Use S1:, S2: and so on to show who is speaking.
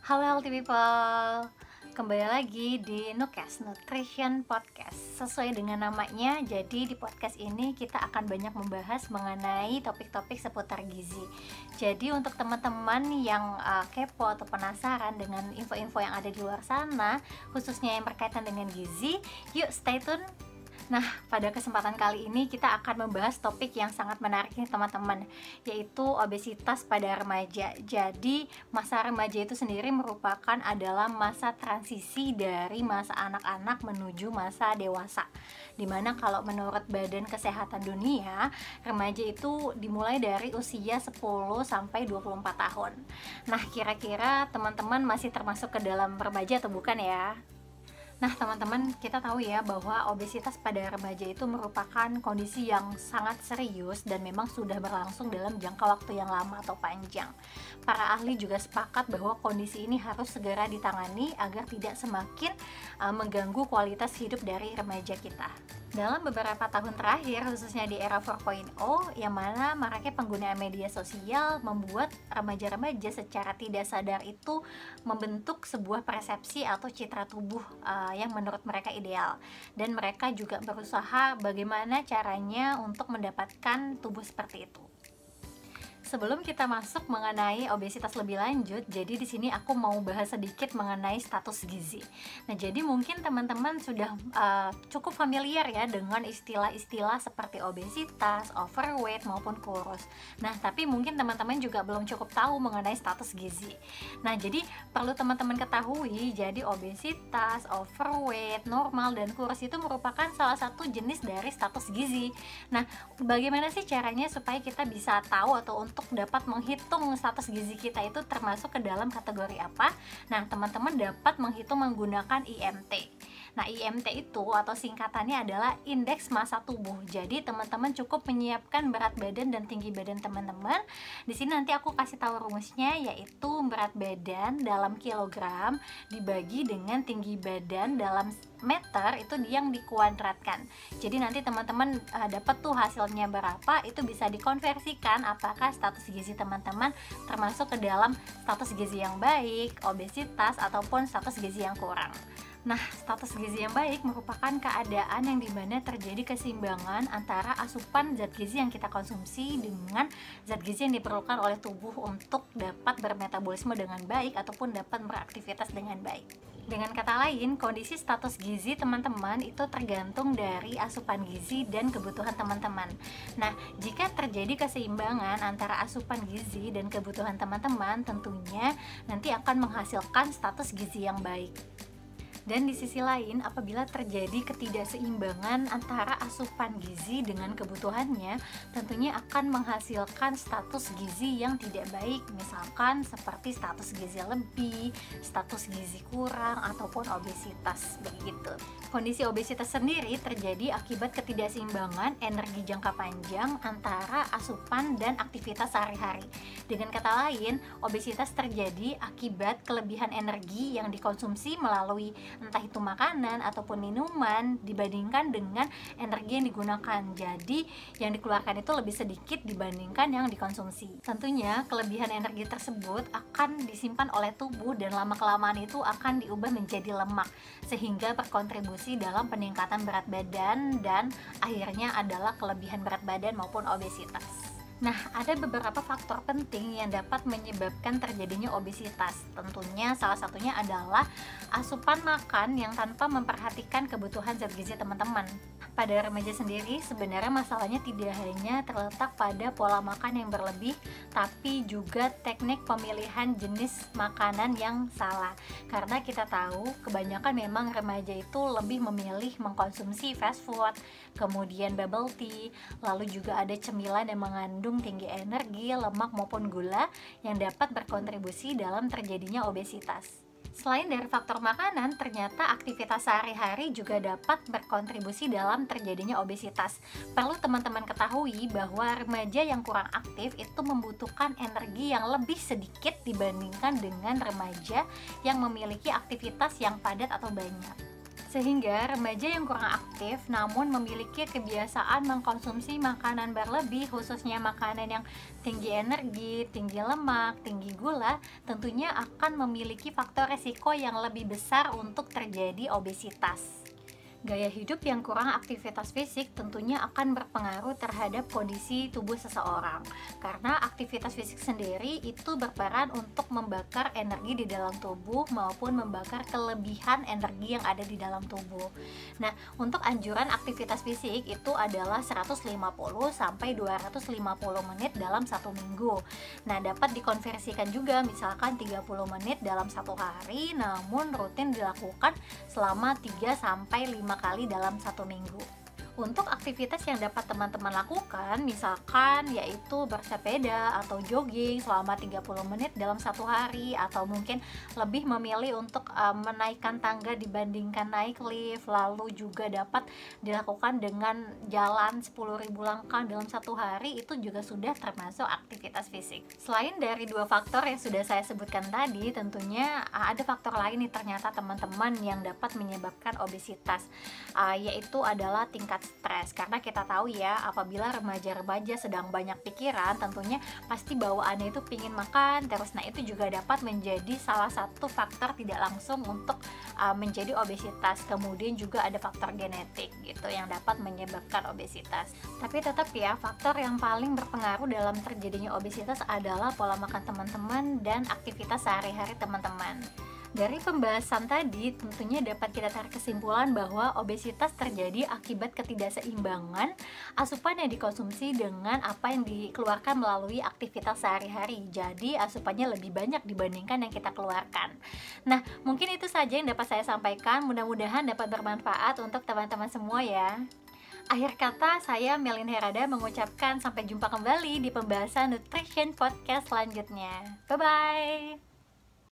S1: Halo healthy people, kembali lagi di Nukes Nutrition Podcast. Sesuai dengan namanya, jadi di podcast ini kita akan banyak membahas mengenai topik-topik seputar gizi. Jadi untuk teman-teman yang kepo atau penasaran dengan info-info yang ada di luar sana, khususnya yang berkaitan dengan gizi, yuk stay tune. Nah, pada kesempatan kali ini kita akan membahas topik yang sangat menarik nih teman-teman, yaitu obesitas pada remaja. Jadi, masa remaja itu sendiri merupakan adalah masa transisi dari masa anak-anak menuju masa dewasa. Dimana kalau menurut Badan Kesehatan Dunia, remaja itu dimulai dari usia 10 sampai 24 tahun. Nah, kira-kira teman-teman masih termasuk ke dalam remaja atau bukan ya? Nah teman-teman, kita tahu ya bahwa obesitas pada remaja itu merupakan kondisi yang sangat serius dan memang sudah berlangsung dalam jangka waktu yang lama atau panjang. Para ahli juga sepakat bahwa kondisi ini harus segera ditangani agar tidak semakin mengganggu kualitas hidup dari remaja kita. Dalam beberapa tahun terakhir, khususnya di era 4.0, yang mana maraknya penggunaan media sosial membuat remaja-remaja secara tidak sadar itu membentuk sebuah persepsi atau citra tubuh yang menurut mereka ideal, dan mereka juga berusaha bagaimana caranya untuk mendapatkan tubuh seperti itu. Sebelum kita masuk mengenai obesitas lebih lanjut, jadi di sini aku mau bahas sedikit mengenai status gizi. Nah, jadi mungkin teman-teman sudah cukup familiar ya dengan istilah-istilah seperti obesitas, overweight maupun kurus. Nah, tapi mungkin teman-teman juga belum cukup tahu mengenai status gizi. Nah, jadi perlu teman-teman ketahui, jadi obesitas, overweight, normal dan kurus itu merupakan salah satu jenis dari status gizi. Nah, bagaimana sih caranya supaya kita bisa tahu atau untuk dapat menghitung status gizi kita itu termasuk ke dalam kategori apa? Nah, teman-teman dapat menghitung menggunakan IMT. Nah, IMT itu atau singkatannya adalah indeks massa tubuh. Jadi, teman-teman cukup menyiapkan berat badan dan tinggi badan teman-teman. Di sini nanti aku kasih tahu rumusnya, yaitu berat badan dalam kilogram dibagi dengan tinggi badan dalam meter, itu yang dikuadratkan. Jadi nanti teman-teman dapat tuh hasilnya berapa, itu bisa dikonversikan apakah status gizi teman-teman termasuk ke dalam status gizi yang baik, obesitas ataupun status gizi yang kurang. Nah, status gizi yang baik merupakan keadaan yang dimana terjadi keseimbangan antara asupan zat gizi yang kita konsumsi dengan zat gizi yang diperlukan oleh tubuh untuk dapat bermetabolisme dengan baik ataupun dapat beraktivitas dengan baik. Dengan kata lain, kondisi status gizi teman-teman itu tergantung dari asupan gizi dan kebutuhan teman-teman. Nah, jika terjadi keseimbangan antara asupan gizi dan kebutuhan teman-teman, tentunya nanti akan menghasilkan status gizi yang baik. Dan di sisi lain, apabila terjadi ketidakseimbangan antara asupan gizi dengan kebutuhannya, tentunya akan menghasilkan status gizi yang tidak baik, misalkan seperti status gizi lebih, status gizi kurang, ataupun obesitas, begitu. Kondisi obesitas sendiri terjadi akibat ketidakseimbangan energi jangka panjang antara asupan dan aktivitas sehari-hari. Dengan kata lain, obesitas terjadi akibat kelebihan energi yang dikonsumsi melalui entah itu makanan ataupun minuman dibandingkan dengan energi yang digunakan. Jadi yang dikeluarkan itu lebih sedikit dibandingkan yang dikonsumsi. Tentunya kelebihan energi tersebut akan disimpan oleh tubuh dan lama-kelamaan itu akan diubah menjadi lemak, sehingga berkontribusi dalam peningkatan berat badan dan akhirnya adalah kelebihan berat badan maupun obesitas. Nah, ada beberapa faktor penting yang dapat menyebabkan terjadinya obesitas. Tentunya salah satunya adalah asupan makan yang tanpa memperhatikan kebutuhan zat gizi teman-teman. Pada remaja sendiri, sebenarnya masalahnya tidak hanya terletak pada pola makan yang berlebih, tapi juga teknik pemilihan jenis makanan yang salah. Karena kita tahu, kebanyakan memang remaja itu lebih memilih mengkonsumsi fast food, kemudian bubble tea, lalu juga ada cemilan yang mengandung tinggi energi, lemak maupun gula yang dapat berkontribusi dalam terjadinya obesitas. Selain dari faktor makanan, ternyata aktivitas sehari-hari juga dapat berkontribusi dalam terjadinya obesitas. Perlu teman-teman ketahui bahwa remaja yang kurang aktif itu membutuhkan energi yang lebih sedikit dibandingkan dengan remaja yang memiliki aktivitas yang padat atau banyak. Sehingga remaja yang kurang aktif namun memiliki kebiasaan mengkonsumsi makanan berlebih, khususnya makanan yang tinggi energi, tinggi lemak, tinggi gula, tentunya akan memiliki faktor resiko yang lebih besar untuk terjadi obesitas. Gaya hidup yang kurang aktivitas fisik tentunya akan berpengaruh terhadap kondisi tubuh seseorang, karena aktivitas fisik sendiri itu berperan untuk membakar energi di dalam tubuh maupun membakar kelebihan energi yang ada di dalam tubuh. Nah, untuk anjuran aktivitas fisik itu adalah 150 sampai 250 menit dalam satu minggu. Nah, dapat dikonversikan juga misalkan 30 menit dalam satu hari, namun rutin dilakukan selama 3 sampai 5 kali dalam satu minggu. Untuk aktivitas yang dapat teman-teman lakukan, misalkan yaitu bersepeda atau jogging selama 30 menit dalam satu hari, atau mungkin lebih memilih untuk menaikkan tangga dibandingkan naik lift, lalu juga dapat dilakukan dengan jalan 10.000 langkah dalam satu hari, itu juga sudah termasuk aktivitas fisik. Selain dari dua faktor yang sudah saya sebutkan tadi, tentunya ada faktor lain nih ternyata teman-teman yang dapat menyebabkan obesitas, yaitu adalah tingkat stres. Karena kita tahu ya, apabila remaja-remaja sedang banyak pikiran, tentunya pasti bawaannya itu pingin makan terus. Nah, itu juga dapat menjadi salah satu faktor tidak langsung untuk menjadi obesitas. Kemudian juga ada faktor genetik gitu yang dapat menyebabkan obesitas. Tapi tetap ya, faktor yang paling berpengaruh dalam terjadinya obesitas adalah pola makan teman-teman dan aktivitas sehari-hari teman-teman. Dari pembahasan tadi, tentunya dapat kita tarik kesimpulan bahwa obesitas terjadi akibat ketidakseimbangan asupan yang dikonsumsi dengan apa yang dikeluarkan melalui aktivitas sehari-hari. Jadi asupannya lebih banyak dibandingkan yang kita keluarkan. Nah, mungkin itu saja yang dapat saya sampaikan. Mudah-mudahan dapat bermanfaat untuk teman-teman semua ya. Akhir kata, saya Melin Herada mengucapkan sampai jumpa kembali di pembahasan Nutrition Podcast selanjutnya. Bye-bye!